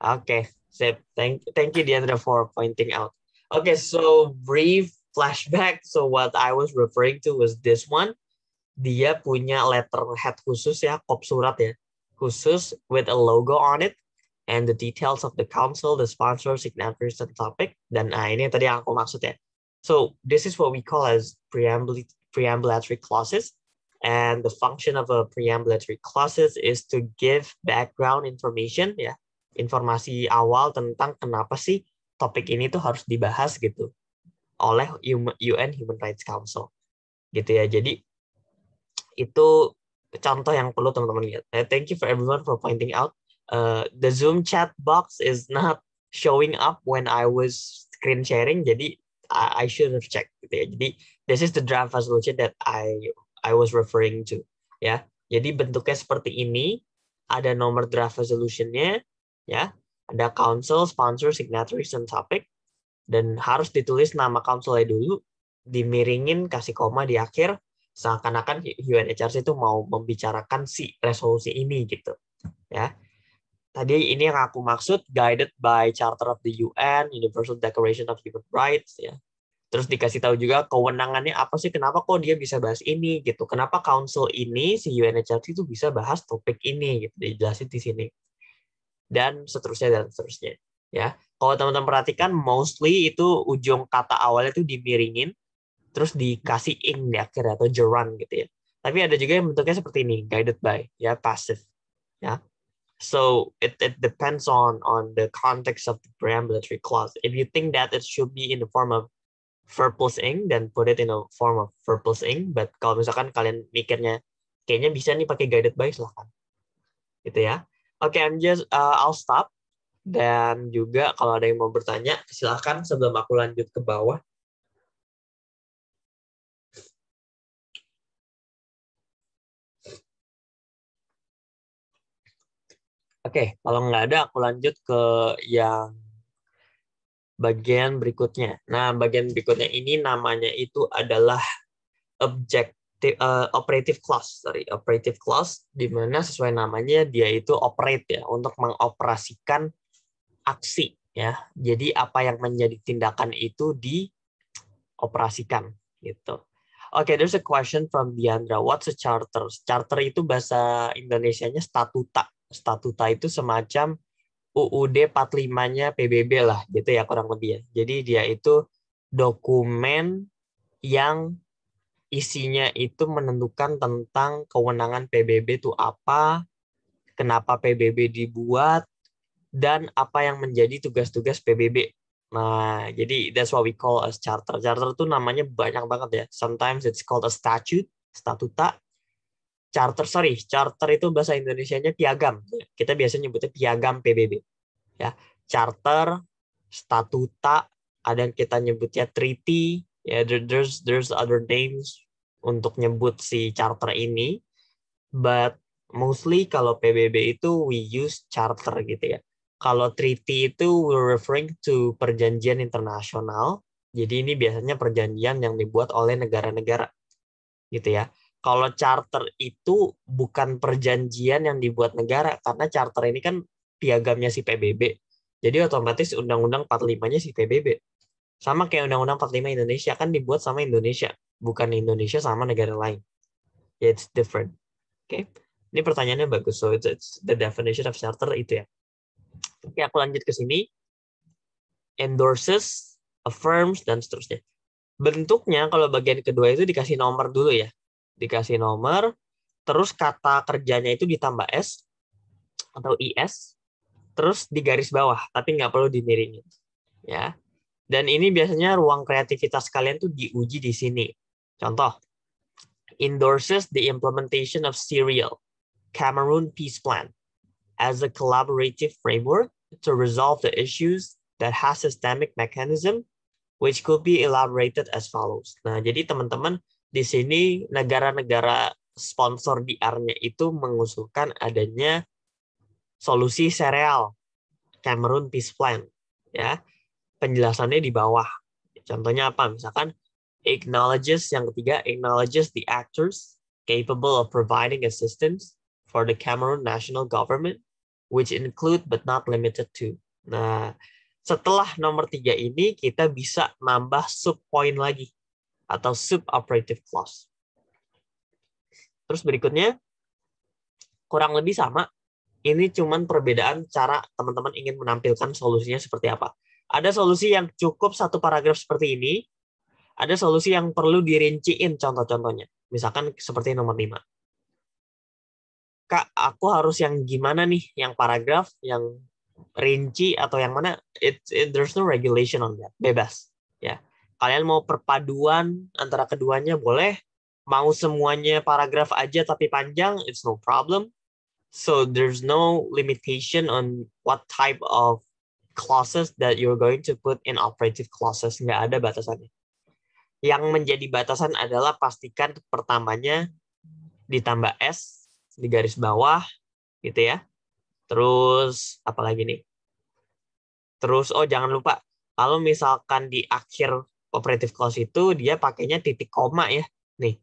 Okay, sip. Thank you, Diandra, for pointing out. Okay, so brief flashback. So what I was referring to was this one. Dia punya letterhead khusus ya, kop surat ya, khusus with a logo on it and the details of the council, the sponsor, signatories, and topic. Dan ini tadi yang aku maksud ya. So this is what we call as preambulatory clauses. And the function of a preambulatory clauses is to give background information ya, informasi awal tentang kenapa sih topik ini tuh harus dibahas gitu oleh UN Human Rights Council gitu ya. Jadi itu contoh yang perlu teman-teman lihat. Thank you for everyone for pointing out. The Zoom chat box is not showing up when I was screen sharing, jadi I should have checked gitu ya. Jadi this is the draft resolution that I was referring to ya. Jadi bentuknya seperti ini, ada nomor draft resolutionnya ya, ada council, sponsor, signatories, and topic, dan harus ditulis nama councilnya dulu, dimiringin, kasih koma di akhir, seakan-akan UNHRC itu mau membicarakan si resolusi ini gitu ya. Tadi ini yang aku maksud guided by Charter of the UN, Universal Declaration of Human Rights ya. Terus dikasih tahu juga kewenangannya apa sih, kenapa kok dia bisa bahas ini gitu. Kenapa council ini si UNHRC itu bisa bahas topik ini gitu, dijelasin di sini. Dan seterusnya ya. Kalau teman-teman perhatikan mostly itu ujung kata awalnya itu dimiringin terus dikasih ing di akhir atau gerund gitu ya. Tapi ada juga yang bentuknya seperti ini, guided by ya, passive ya. So it depends on the context of the preambulatory clause. If you think that it should be in the form of verb plus ing, then put it in a form of verb plus ing. But kalau misalkan kalian mikirnya kayaknya bisa nih pakai guided by, silahkan. Gitu ya. Oke, I'll stop. Dan juga kalau ada yang mau bertanya, silahkan sebelum aku lanjut ke bawah. Oke, kalau nggak ada, aku lanjut ke yang bagian berikutnya. Nah, bagian berikutnya ini namanya itu adalah operative clause, di mana sesuai namanya dia itu operate ya, untuk mengoperasikan aksi ya. Jadi apa yang menjadi tindakan itu dioperasikan gitu. Oke, there's a question from Diandra. What's a charter? Charter itu bahasa Indonesianya statuta. Statuta itu semacam UUD 45-nya PBB lah gitu ya kurang lebih ya. Jadi dia itu dokumen yang isinya itu menentukan tentang kewenangan PBB itu apa, kenapa PBB dibuat, dan apa yang menjadi tugas-tugas PBB. Nah, jadi that's what we call as charter. Charter itu namanya banyak banget ya. Sometimes it's called a statute, statuta. Charter itu bahasa Indonesianya piagam. Kita biasanya nyebutnya piagam PBB. Ya, charter, statuta, ada yang kita nyebutnya treaty. Ya, there's other names untuk nyebut si charter ini. But mostly kalau PBB itu we use charter gitu ya. Kalau treaty itu we're referring to perjanjian internasional. Jadi ini biasanya perjanjian yang dibuat oleh negara-negara gitu ya. Kalau charter itu bukan perjanjian yang dibuat negara karena charter ini kan piagamnya si PBB. Jadi otomatis Undang-Undang 45-nya si PBB. Sama kayak Undang-Undang 45 Indonesia kan dibuat sama Indonesia, bukan Indonesia sama negara lain. It's different. Oke. Ini pertanyaannya bagus. So it's the definition of charter itu ya. Oke, aku lanjut ke sini. Endorses, affirms, dan seterusnya. Bentuknya kalau bagian kedua itu dikasih nomor dulu ya. Dikasih nomor, terus kata kerjanya itu ditambah S atau IS, terus di garis bawah, tapi nggak perlu dimiringin. Ya. Dan ini biasanya ruang kreativitas kalian tuh diuji di sini. Contoh, endorses the implementation of serial Cameroon Peace Plan as a collaborative framework to resolve the issues that has systemic mechanism which could be elaborated as follows. Nah, jadi teman-teman di sini negara-negara sponsor DR-nya itu mengusulkan adanya solusi sereal Cameroon Peace Plan. Ya, penjelasannya di bawah. Contohnya apa? Misalkan yang ketiga acknowledges the actors capable of providing assistance for the Cameroon national government, which include but not limited to. Nah, setelah nomor 3 ini, kita bisa nambah sub-point lagi, atau sub-operative clause. Terus berikutnya, kurang lebih sama. Ini cuman perbedaan cara teman-teman ingin menampilkan solusinya seperti apa. Ada solusi yang cukup satu paragraf seperti ini, ada solusi yang perlu dirinciin contoh-contohnya. Misalkan seperti nomor 5. Kak, aku harus yang gimana nih? Yang paragraf, yang rinci, atau yang mana? There's no regulation on that. Bebas. Ya. Kalian mau perpaduan antara keduanya boleh. Mau semuanya paragraf aja tapi panjang, it's no problem. So there's no limitation on what type of clauses that you're going to put in operative clauses. Nggak ada batasannya. Yang menjadi batasan adalah pastikan pertamanya ditambah S di garis bawah gitu ya. Terus apa lagi nih? Terus jangan lupa kalau misalkan di akhir operative clause itu dia pakainya titik koma ya. Nih,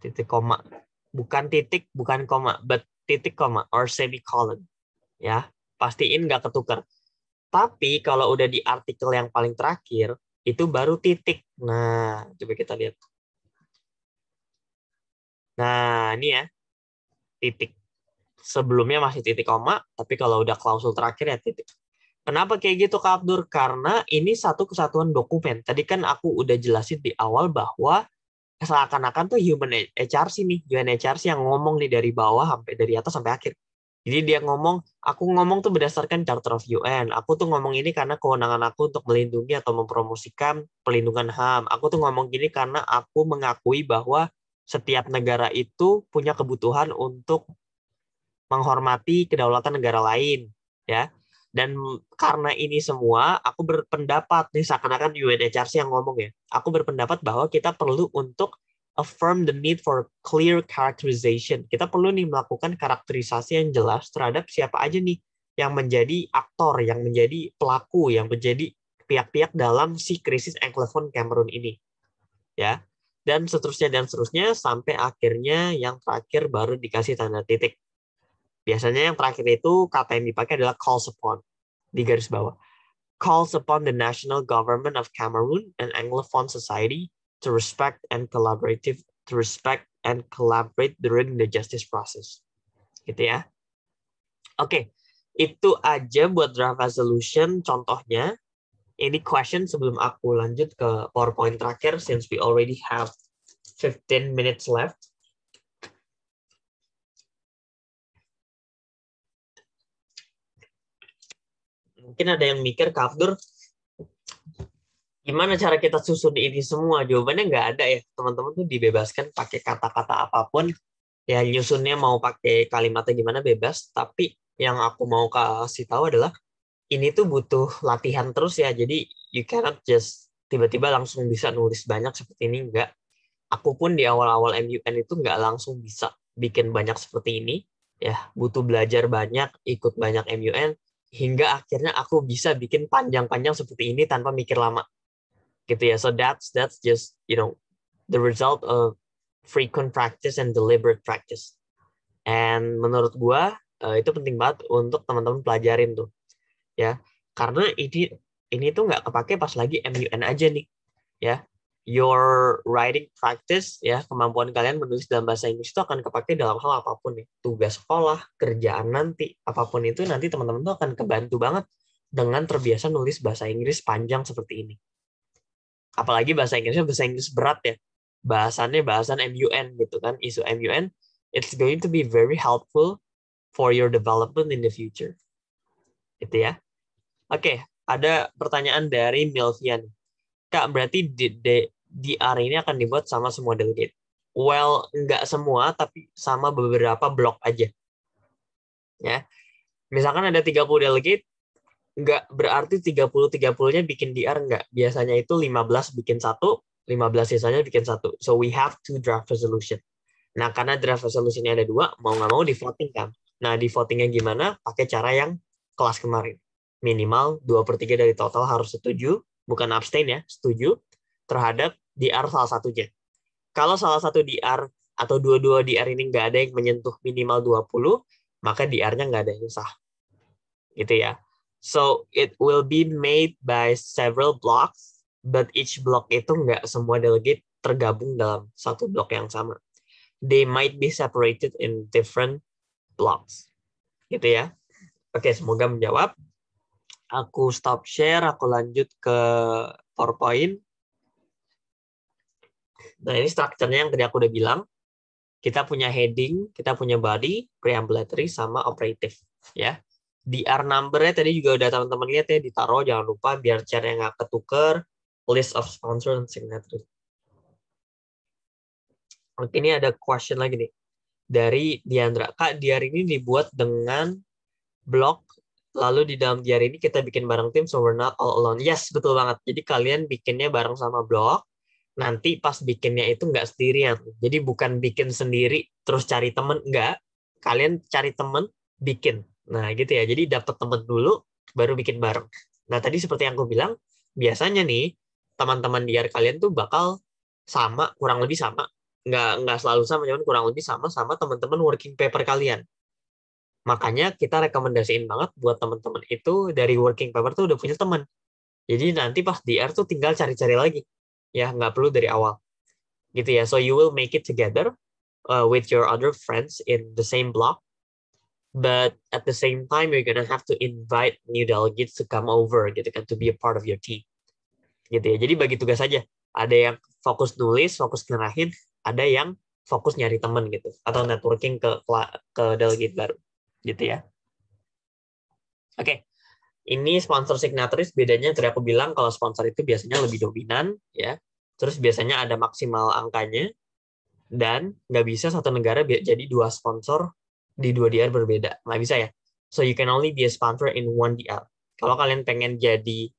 titik koma. Bukan titik, bukan koma, but titik koma or semicolon. Ya, pastiin nggak ketukar. Tapi kalau udah di artikel yang paling terakhir itu baru titik. Nah, coba kita lihat. Nah, ini ya, titik. Sebelumnya masih titik koma, tapi kalau udah klausul terakhir ya titik. Kenapa kayak gitu Kak Abdur? Karena ini satu kesatuan dokumen. Tadi kan aku udah jelasin di awal bahwa seakan-akan tuh human HRC nih, UNHRC yang ngomong nih dari bawah sampai dari atas sampai akhir. Jadi dia ngomong, aku ngomong tuh berdasarkan Charter of UN. Aku tuh ngomong ini karena kewenangan aku untuk melindungi atau mempromosikan pelindungan HAM. Aku tuh ngomong gini karena aku mengakui bahwa setiap negara itu punya kebutuhan untuk menghormati kedaulatan negara lain, ya. Dan karena ini semua, aku berpendapat nih seakan-akan UNHRC yang ngomong ya. Aku berpendapat bahwa kita perlu untuk affirm the need for clear characterization. Kita perlu nih melakukan karakterisasi yang jelas terhadap siapa aja nih yang menjadi aktor, yang menjadi pelaku, yang menjadi pihak-pihak dalam si krisis Anglophone Cameroon ini. Ya. Dan seterusnya sampai akhirnya yang terakhir baru dikasih tanda titik. Biasanya yang terakhir itu kata yang dipakai adalah calls upon di garis bawah. Calls upon the national government of Cameroon and Anglophone society to respect and collaborate during the justice process. Gitu ya. Oke. Itu aja buat draft resolution contohnya. Ini question sebelum aku lanjut ke PowerPoint terakhir, since we already have 15 minutes left. Mungkin ada yang mikir, Kak Abdur, gimana cara kita susun ini semua? Jawabannya nggak ada ya. Teman-teman tuh dibebaskan pakai kata-kata apapun. Ya nyusunnya mau pakai kalimatnya gimana bebas. Tapi yang aku mau kasih tahu adalah ini tuh butuh latihan terus ya. Jadi you cannot just tiba-tiba langsung bisa nulis banyak seperti ini. Enggak. Aku pun di awal-awal MUN itu nggak langsung bisa bikin banyak seperti ini. Ya, butuh belajar banyak, ikut banyak MUN, hingga akhirnya aku bisa bikin panjang-panjang seperti ini tanpa mikir lama. Gitu ya. So that's just, the result of frequent practice and deliberate practice. And menurut gua itu penting banget untuk teman-teman pelajarin tuh. Ya, karena ini tuh nggak kepake pas lagi MUN aja nih, ya. Your writing practice, ya, kemampuan kalian menulis dalam bahasa Inggris itu akan kepake dalam hal apapun nih, tugas sekolah, kerjaan nanti, apapun itu nanti teman-teman tuh akan kebantu banget dengan terbiasa nulis bahasa Inggris panjang seperti ini. Apalagi bahasa Inggrisnya bahasa Inggris berat ya, bahasannya bahasan MUN gitu kan, isu MUN, it's going to be very helpful for your development in the future. Gitu ya. Oke, ada pertanyaan dari Milvian. Kak, berarti DR ini akan dibuat sama semua delegate? Well, nggak semua, tapi sama beberapa blok aja. Ya. Misalkan ada 30 delegate, nggak berarti 30-30-nya bikin DR, nggak. Biasanya itu 15 bikin satu, 15 sisanya bikin satu. So we have two draft resolution. Nah, karena draft resolution-nya ada dua, mau nggak mau di voting kan. Nah, di votingnya gimana? Pakai cara yang kelas kemarin. Minimal 2/3 dari total harus setuju, bukan abstain ya, setuju terhadap DR salah satunya. Kalau salah satu DR atau dua-dua DR ini nggak ada yang menyentuh minimal 20, maka DR-nya nggak ada yang sah. Gitu ya. So, it will be made by several blocks, but each block itu nggak semua delegate tergabung dalam satu blok yang sama. They might be separated in different blocks. Gitu ya. Oke, semoga menjawab. Aku stop share, aku lanjut ke PowerPoint. Nah, ini strukturnya yang tadi aku udah bilang. Kita punya heading, kita punya body, preambulatory, sama operative. Ya. DR number-nya tadi juga udah teman-teman lihat ya, ditaruh, jangan lupa biar share-nya nggak ketuker. List of sponsor dan signatory. Oke, ini ada question lagi nih. Dari Diandra. Kak, DR ini dibuat dengan blog, lalu di dalam DR ini kita bikin bareng tim, so we're not all alone. Yes, betul banget. Jadi kalian bikinnya bareng sama blog, nanti pas bikinnya itu nggak sendirian. Jadi bukan bikin sendiri, terus cari temen, nggak. Kalian cari temen, bikin. Nah, gitu ya. Jadi dapat temen dulu, baru bikin bareng. Nah, tadi seperti yang aku bilang, biasanya nih, teman-teman DR kalian tuh bakal sama, kurang lebih sama. Nggak selalu sama, cuman kurang lebih sama teman-teman working paper kalian. Makanya kita rekomendasiin banget buat teman-teman itu dari working paper tuh udah punya teman. Jadi nanti pas DR tuh tinggal cari-cari lagi. Ya, nggak perlu dari awal. Gitu ya. So you will make it together with your other friends in the same block. But at the same time, you're gonna have to invite new delegates to come over, gitu kan, to be a part of your team. Gitu ya. Jadi bagi tugas aja. Ada yang fokus nulis, fokus ngerahin, ada yang fokus nyari teman gitu, atau networking ke delegate baru. Gitu ya. Oke, ini sponsor signatories, bedanya tadi aku bilang kalau sponsor itu biasanya lebih dominan, ya. Terus biasanya ada maksimal angkanya, dan nggak bisa satu negara jadi dua sponsor di dua DR berbeda. Nggak bisa ya. So you can only be a sponsor in one DR. Kalau kalian pengen jadi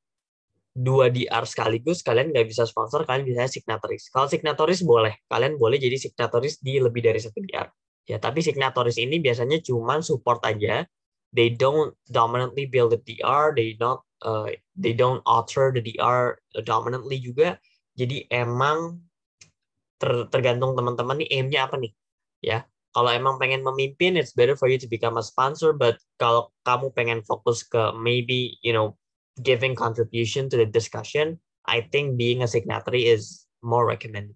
dua DR sekaligus, kalian nggak bisa sponsor, kalian bisa signatories. Kalau signatories boleh, kalian boleh jadi signatories di lebih dari satu DR. Ya, tapi signatories ini biasanya cuma support aja. They don't dominantly build the DR, they don't author the DR dominantly juga. Jadi emang tergantung teman-teman nih aim-nya apa nih. Ya, kalau emang pengen memimpin, it's better for you to become a sponsor. But kalau kamu pengen fokus ke maybe, giving contribution to the discussion, I think being a signatory is more recommended.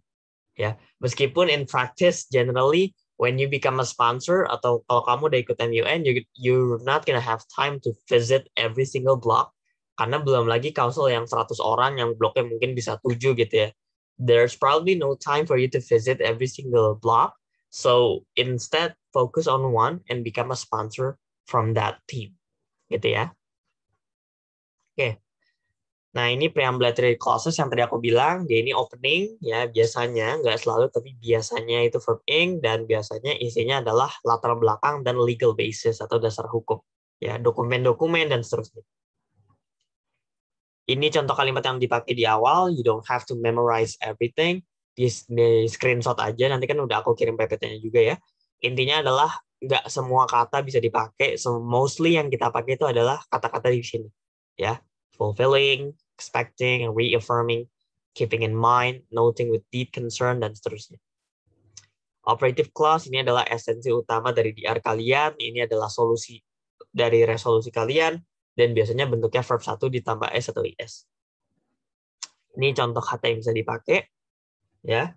Ya, meskipun in practice generally when you become a sponsor atau kalau kamu udah ikut MUN, you're not gonna have time to visit every single block karena belum lagi council yang 100 orang yang bloknya mungkin bisa 7 gitu ya. There's probably no time for you to visit every single block. So instead focus on one and become a sponsor from that team. Gitu ya. Oke. Nah, ini preambulatory clauses yang tadi aku bilang, dia ini opening, ya biasanya, nggak selalu, tapi biasanya itu verb ing, dan biasanya isinya adalah latar belakang dan legal basis atau dasar hukum. Ya, dokumen-dokumen, dan seterusnya. Ini contoh kalimat yang dipakai di awal, you don't have to memorize everything, di screenshot aja, nanti kan udah aku kirim PPT-nya juga ya. Intinya adalah, nggak semua kata bisa dipakai, so mostly yang kita pakai itu adalah kata-kata di sini. Ya, fulfilling, expecting, reaffirming, keeping in mind, noting with deep concern, dan seterusnya. Operative clause ini adalah esensi utama dari DR kalian, ini adalah solusi dari resolusi kalian, dan biasanya bentuknya verb 1 ditambah S atau IS. Ini contoh kata yang bisa dipakai. Ya,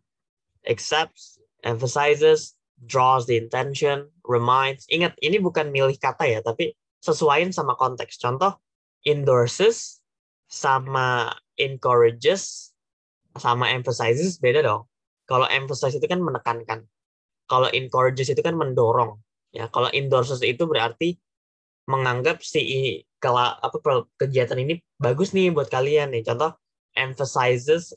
accepts, emphasizes, draws the intention, reminds. Ingat, ini bukan milih kata ya, tapi sesuaiin sama konteks. Contoh, endorses, sama encourages sama emphasizes beda dong. Kalau emphasize itu kan menekankan. Kalau encourages itu kan mendorong. Ya, kalau endorses itu berarti menganggap kegiatan ini bagus nih buat kalian nih. Contoh emphasizes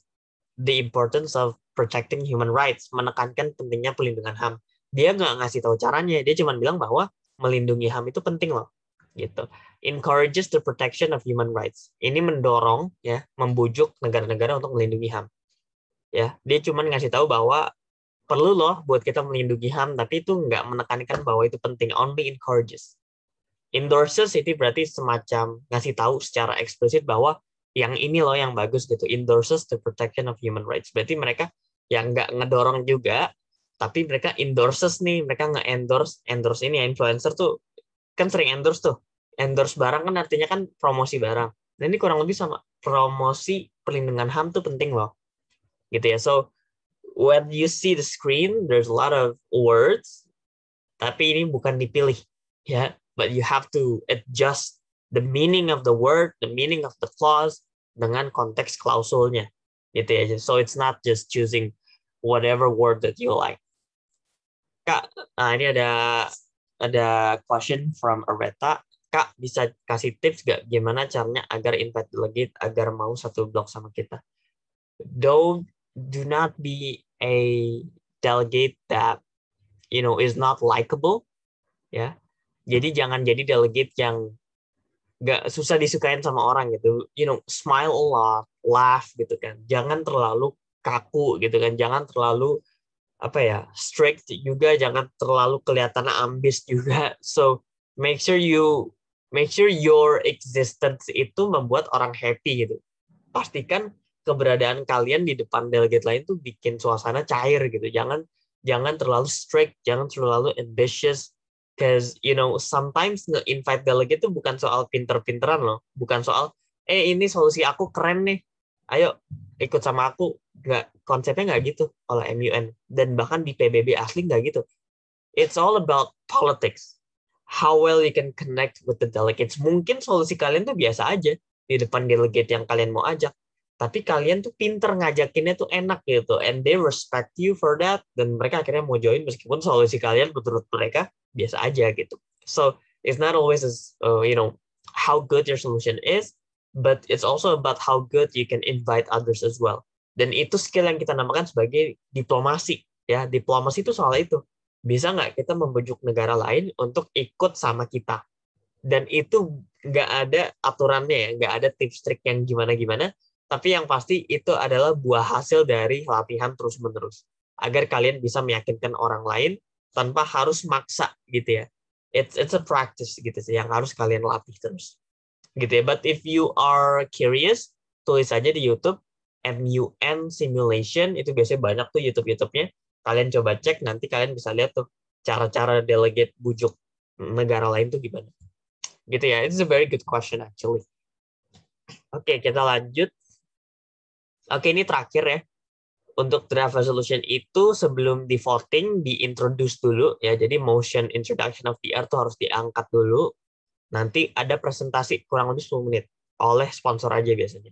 the importance of protecting human rights, menekankan pentingnya pelindungan HAM. Dia nggak ngasih tahu caranya, dia cuma bilang bahwa melindungi HAM itu penting loh. Gitu. Encourages the protection of human rights. Ini mendorong ya, membujuk negara-negara untuk melindungi HAM. Ya, dia cuma ngasih tahu bahwa perlu loh buat kita melindungi HAM, tapi itu nggak menekankan bahwa itu penting. Only encourages. Endorses itu berarti semacam ngasih tahu secara eksplisit bahwa yang ini loh yang bagus gitu. Endorses the protection of human rights. Berarti mereka yang nggak ngedorong juga, tapi mereka endorses nih, mereka nge-endorse ini influencer tuh kan sering endorse tuh. Endorse barang kan artinya kan promosi barang. Nah, ini kurang lebih sama promosi perlindungan HAM tuh penting loh. Gitu ya. So when you see the screen, there's a lot of words, tapi ini bukan dipilih ya, but you have to adjust the meaning of the word, the meaning of the clause dengan konteks klausulnya. Gitu ya. So it's not just choosing whatever word that you like. Kak, nah ini ada question from Areta. Kak, bisa kasih tips gak gimana caranya agar invite delegate agar mau satu blog sama kita? Do not be a delegate that is not likable, ya. Jadi jangan jadi delegate yang gak susah disukain sama orang gitu. Smile a lot, laugh gitu kan. Jangan terlalu kaku gitu kan. Jangan terlalu strict juga, jangan terlalu kelihatan ambis juga. So make sure your existence itu membuat orang happy gitu. Pastikan keberadaan kalian di depan delegate lain tuh bikin suasana cair gitu. Jangan terlalu strict, jangan terlalu ambitious, because sometimes nge-invite delegate itu bukan soal pinter-pinteran loh, bukan soal ini solusi aku keren nih, ayo ikut sama aku. Konsepnya nggak gitu kalau MUN, dan bahkan di PBB asli nggak gitu. It's all about politics, how well you can connect with the delegates. Mungkin solusi kalian tuh biasa aja di depan delegate yang kalian mau ajak, tapi kalian tuh pinter ngajakinnya tuh enak gitu, and they respect you for that, dan mereka akhirnya mau join meskipun solusi kalian menurut mereka biasa aja gitu. So it's not always how good your solution is, but it's also about how good you can invite others as well. Dan itu skill yang kita namakan sebagai diplomasi. Ya, diplomasi itu soal itu. Bisa nggak kita membujuk negara lain untuk ikut sama kita? Dan itu nggak ada aturannya ya, nggak ada tips trik yang gimana-gimana. Tapi yang pasti itu adalah buah hasil dari latihan terus-menerus. Agar kalian bisa meyakinkan orang lain tanpa harus maksa gitu ya. It's a practice gitu sih yang harus kalian latih terus. Gitu ya. But if you are curious, tulis aja di YouTube MUN simulation, itu biasanya banyak tuh YouTube-nya. Kalian coba cek, nanti kalian bisa lihat tuh cara-cara delegate bujuk negara lain tuh gimana. Gitu ya. It's a very good question actually. Oke, kita lanjut. Oke, ini terakhir ya. Untuk draft resolution itu sebelum di voting di-introduce dulu ya. Jadi motion introduction of DR tuh harus diangkat dulu. Nanti ada presentasi kurang lebih 10 menit oleh sponsor aja biasanya.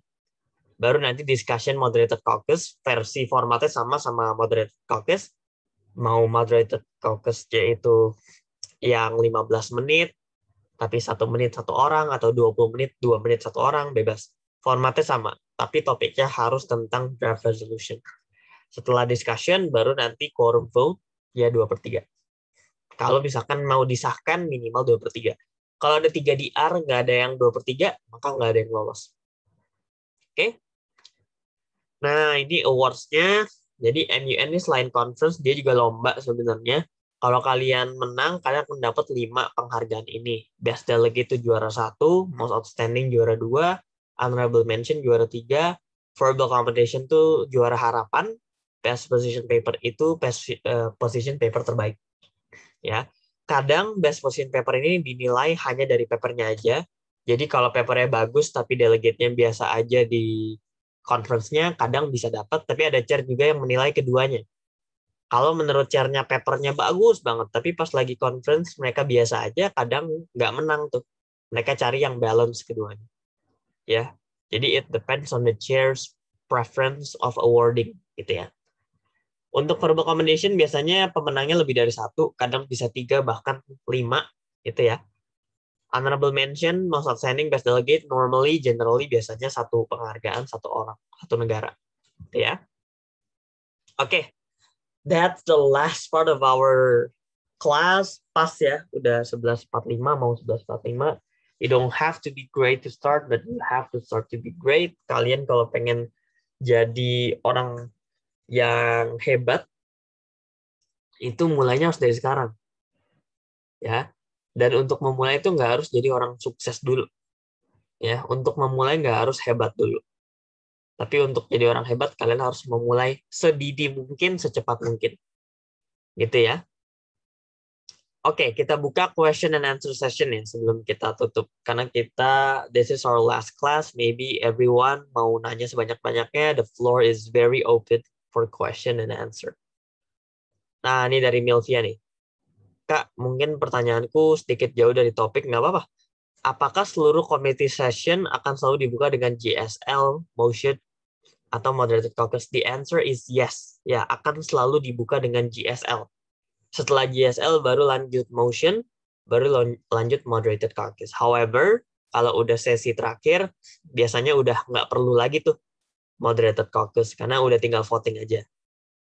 Baru nanti discussion moderated caucus, versi formatnya sama moderated caucus. Mau moderated caucus yaitu yang 15 menit, tapi 1 menit 1 orang, atau 20 menit 2 menit 1 orang, bebas. Formatnya sama, tapi topiknya harus tentang draft resolution. Setelah discussion, baru nanti quorum vote, ya 2/3. Kalau misalkan mau disahkan, minimal 2/3. Kalau ada 3 DR, nggak ada yang 2/3, maka nggak ada yang lolos. Oke? Nah, ini awards-nya. Jadi MUN ini selain conference, dia juga lomba sebenarnya. Kalau kalian menang, kalian akan dapat 5 penghargaan ini. Best Delegate itu juara 1, Most Outstanding juara 2, Honorable Mention juara 3, Verbal Competition itu juara harapan, Best Position Paper itu position paper terbaik. Ya, kadang Best Position Paper ini dinilai hanya dari papernya aja. Jadi kalau papernya bagus tapi delegate-nya biasa aja di conference-nya, kadang bisa dapat, tapi ada chair juga yang menilai keduanya. Kalau menurut chair-nya papernya bagus banget, tapi pas lagi conference mereka biasa aja, kadang nggak menang tuh. Mereka cari yang balance keduanya. Ya, jadi it depends on the chair's preference of awarding, gitu ya. Untuk verbal commendation biasanya pemenangnya lebih dari 1, kadang bisa 3 bahkan 5, gitu ya. Honorable mention, most outstanding, best delegate, generally biasanya 1 penghargaan, 1 orang, 1 negara, gitu ya. Oke, that's the last part of our class. Pas ya, udah 11.45, mau 11.45. You don't have to be great to start, but you have to start to be great. Kalian kalau pengen jadi orang yang hebat, itu mulainya harus dari sekarang. Ya. Dan untuk memulai itu nggak harus jadi orang sukses dulu. Ya, untuk memulai nggak harus hebat dulu. Tapi untuk jadi orang hebat, kalian harus memulai sedini mungkin, secepat mungkin. Gitu ya. Oke, kita buka question and answer session ya sebelum kita tutup. Karena this is our last class, maybe everyone mau nanya sebanyak-banyaknya, the floor is very open for question and answer. Nah, ini dari Milvia nih. Kak, mungkin pertanyaanku sedikit jauh dari topik, nggak apa-apa. Apakah seluruh committee session akan selalu dibuka dengan GSL, motion, atau moderated caucus? The answer is yes. Ya, akan selalu dibuka dengan GSL. Setelah GSL baru lanjut motion, baru lanjut moderated caucus. However, kalau udah sesi terakhir, biasanya udah nggak perlu lagi tuh moderated caucus, karena udah tinggal voting aja.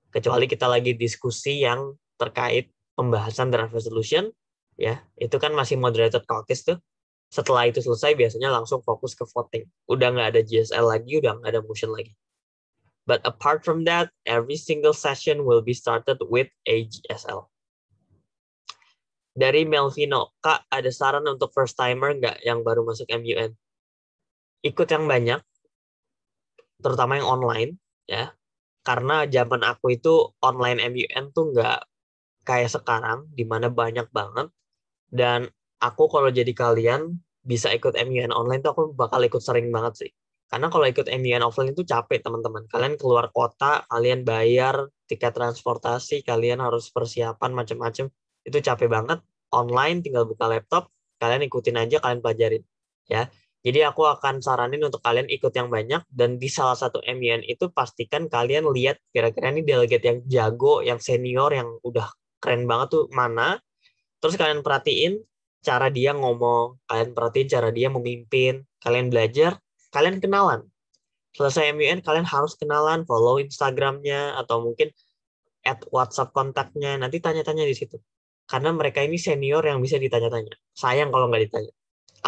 Kecuali kita lagi diskusi yang terkait pembahasan draft resolution, ya itu kan masih moderated caucus tuh. Setelah itu selesai, biasanya langsung fokus ke voting. Udah nggak ada GSL lagi, udah nggak ada motion lagi. But apart from that, every single session will be started with a GSL. Dari Melvino, Kak, ada saran untuk first timer nggak yang baru masuk MUN? Ikut yang banyak, terutama yang online, ya. Karena zaman aku itu online MUN tuh nggak kayak sekarang, di mana banyak banget. Dan aku kalau jadi kalian bisa ikut MUN online tuh aku bakal ikut sering banget sih. Karena kalau ikut MUN offline itu capek teman-teman. Kalian keluar kota, kalian bayar tiket transportasi, kalian harus persiapan macam-macam. Itu capek banget. Online tinggal buka laptop, kalian ikutin aja, kalian pelajarin. Ya. Jadi aku akan saranin untuk kalian ikut yang banyak, dan di salah satu MUN itu pastikan kalian lihat kira-kira ini delegate yang jago, yang senior, yang udah keren banget tuh mana. Terus kalian perhatiin cara dia ngomong, kalian perhatiin cara dia memimpin, kalian belajar, kalian kenalan. Selesai MUN, kalian harus kenalan, follow Instagramnya, atau mungkin add WhatsApp kontaknya, nanti tanya-tanya di situ. Karena mereka ini senior yang bisa ditanya-tanya. Sayang kalau nggak ditanya.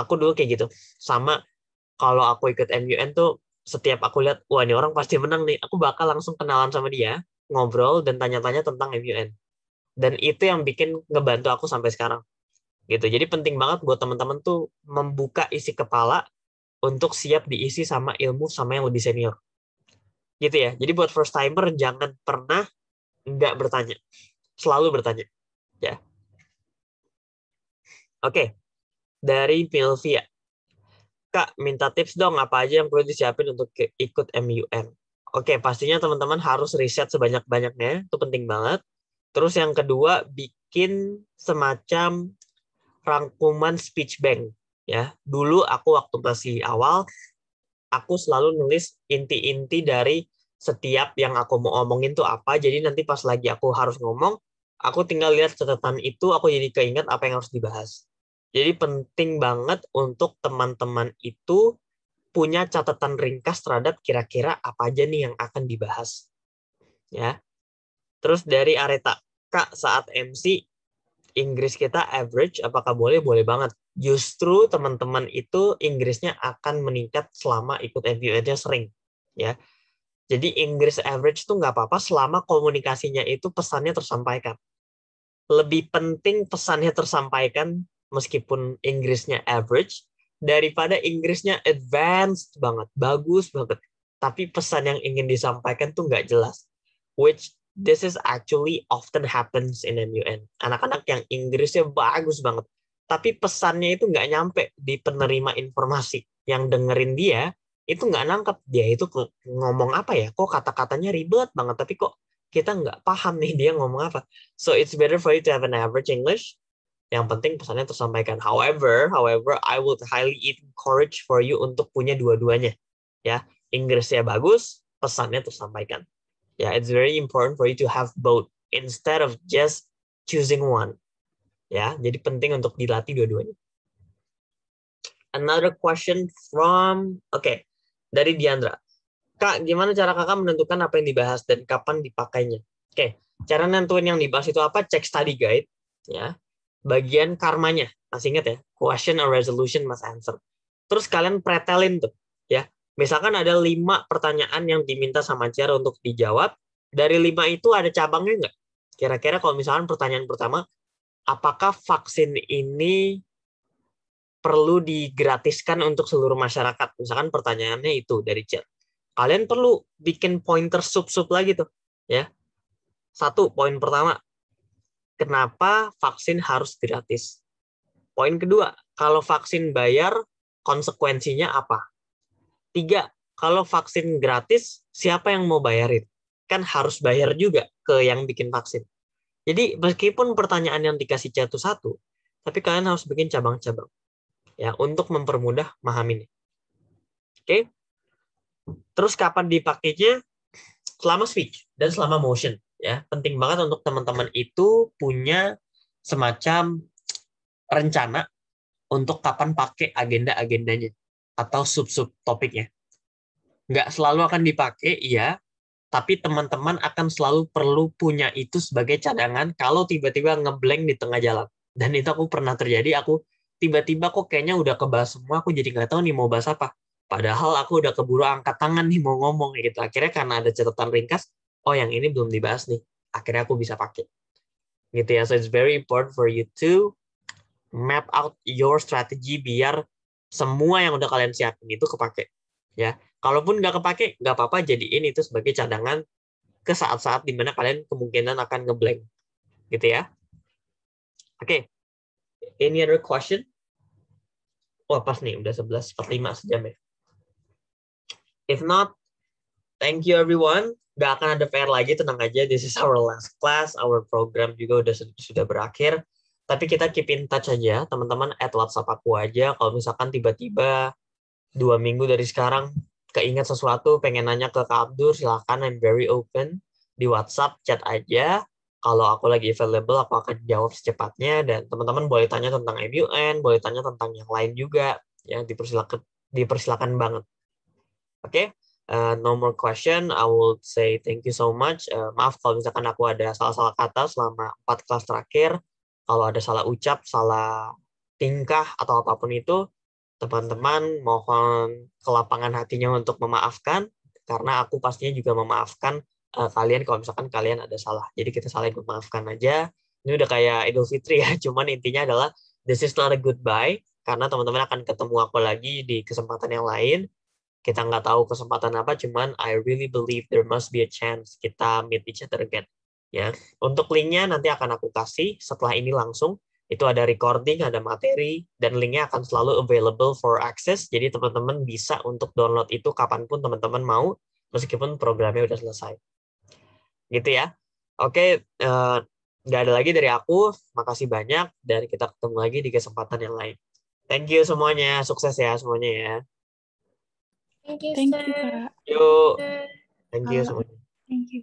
Aku dulu kayak gitu. Sama kalau aku ikut MUN tuh, setiap aku lihat, wah ini orang pasti menang nih, aku bakal langsung kenalan sama dia, ngobrol, dan tanya-tanya tentang MUN. Dan itu yang bikin ngebantu aku sampai sekarang. Gitu. Jadi penting banget buat teman-teman tuh membuka isi kepala untuk siap diisi sama ilmu sama yang lebih senior. Gitu ya. Jadi buat first timer jangan pernah nggak bertanya. Selalu bertanya. Ya. Oke. Dari Milvia. Kak, minta tips dong apa aja yang perlu disiapin untuk ikut MUN. Oke, pastinya teman-teman harus riset sebanyak-banyaknya, itu penting banget. Terus yang kedua, bikin semacam rangkuman speech bank. Ya, dulu aku waktu masih awal, aku selalu nulis inti-inti dari setiap yang aku mau ngomongin tuh apa. Jadi nanti pas lagi aku harus ngomong, aku tinggal lihat catatan itu, aku jadi keinget apa yang harus dibahas. Jadi penting banget untuk teman-teman itu punya catatan ringkas terhadap kira-kira apa aja nih yang akan dibahas. Ya. Terus dari Areta, Kak, saat MC Inggris kita average, apakah boleh? Boleh banget. Justru teman-teman itu Inggrisnya akan meningkat selama ikut MUN-nya sering. Ya. Jadi Inggris average tuh nggak apa-apa selama komunikasinya itu pesannya tersampaikan. Lebih penting pesannya tersampaikan meskipun Inggrisnya average daripada Inggrisnya advanced banget, bagus banget. Tapi pesan yang ingin disampaikan tuh nggak jelas. Which this is actually often happens in MUN. Anak-anak yang Inggrisnya bagus banget, tapi pesannya itu nggak nyampe di penerima informasi. Yang dengerin dia, itu nggak nangkep. Dia itu ngomong apa ya, kok kata-katanya ribet banget, tapi kok kita nggak paham nih dia ngomong apa. So it's better for you to have an average English. Yang penting pesannya tersampaikan. However, I would highly encourage for you untuk punya dua-duanya. Ya, Inggrisnya bagus, pesannya tersampaikan. Ya, it's very important for you to have both instead of just choosing one. Ya, jadi penting untuk dilatih dua-duanya. Another question from, dari Diandra. Kak, gimana cara kakak menentukan apa yang dibahas dan kapan dipakainya? Cara nentuin yang dibahas itu apa? Cek study guide. Ya, bagian karmanya, masih ingat ya, question or resolution must answer. Terus kalian pretelin tuh, ya. Misalkan ada 5 pertanyaan yang diminta sama chair untuk dijawab, dari 5 itu ada cabangnya nggak? Kira-kira kalau misalkan pertanyaan pertama, apakah vaksin ini perlu digratiskan untuk seluruh masyarakat? Misalkan pertanyaannya itu dari chair. Kalian perlu bikin pointer sub-sub lagi tuh, ya. 1, poin pertama, kenapa vaksin harus gratis? Poin kedua, kalau vaksin bayar, konsekuensinya apa? 3, kalau vaksin gratis, siapa yang mau bayarin? Kan harus bayar juga ke yang bikin vaksin. Jadi meskipun pertanyaan yang dikasih itu satu, tapi kalian harus bikin cabang-cabang ya untuk mempermudah memahaminya. Oke? Terus kapan dipakainya? Selama speech dan selama motion ya. Penting banget untuk teman-teman itu punya semacam rencana untuk kapan pakai agenda-agendanya atau sub-sub topiknya. Nggak selalu akan dipakai, iya, tapi teman-teman akan selalu perlu punya itu sebagai cadangan kalau tiba-tiba ngeblank di tengah jalan. Dan itu aku pernah terjadi, aku tiba-tiba kok kayaknya udah kebahas semua, aku jadi nggak tahu nih mau bahas apa. Padahal aku udah keburu angkat tangan nih mau ngomong gitu. Akhirnya karena ada catatan ringkas, oh yang ini belum dibahas nih. Akhirnya aku bisa pakai. Gitu ya. So it's very important for you to map out your strategy biar semua yang udah kalian siapin itu kepake. Ya, kalaupun nggak kepake, nggak apa-apa, jadiin itu sebagai cadangan ke saat-saat dimana kalian kemungkinan akan ngeblank. Gitu ya. Oke. Any other question? Wah, pas nih, udah 11:45 sejam ya. If not, thank you everyone. Nggak akan ada PR lagi, tenang aja. This is our last class. Our program juga sudah berakhir. Tapi kita keep in touch aja, teman-teman. Add WhatsApp aku aja. Kalau misalkan tiba-tiba 2 minggu dari sekarang keinget sesuatu, pengen nanya ke Kak Abdur, silakan. I'm very open. Di WhatsApp, chat aja. Kalau aku lagi available, aku akan jawab secepatnya. Dan teman-teman boleh tanya tentang MUN, boleh tanya tentang yang lain juga. Ya, dipersilakan banget. Oke, no more question. I will say thank you so much. Maaf kalau misalkan aku ada salah-salah kata selama 4 kelas terakhir. Kalau ada salah ucap, salah tingkah, atau apapun itu, teman-teman mohon kelapangan hatinya untuk memaafkan, karena aku pastinya juga memaafkan kalian kalau misalkan kalian ada salah. Jadi kita saling memaafkan aja. Ini udah kayak Idul Fitri ya, cuman intinya adalah this is not a goodbye, karena teman-teman akan ketemu aku lagi di kesempatan yang lain. Kita nggak tahu kesempatan apa, cuman I really believe there must be a chance kita meet each other again. Ya, untuk linknya nanti akan aku kasih setelah ini langsung. Itu ada recording, ada materi, dan linknya akan selalu available for access. Jadi teman-teman bisa untuk download itu kapanpun teman-teman mau. meskipun programnya udah selesai. Gitu ya. Oke, nggak ada lagi dari aku. Makasih banyak dan kita ketemu lagi di kesempatan yang lain. Thank you semuanya. Sukses ya semuanya ya. Thank you, Thank you, sir. Kak. Yuk. Sir. Thank you semuanya. Thank you.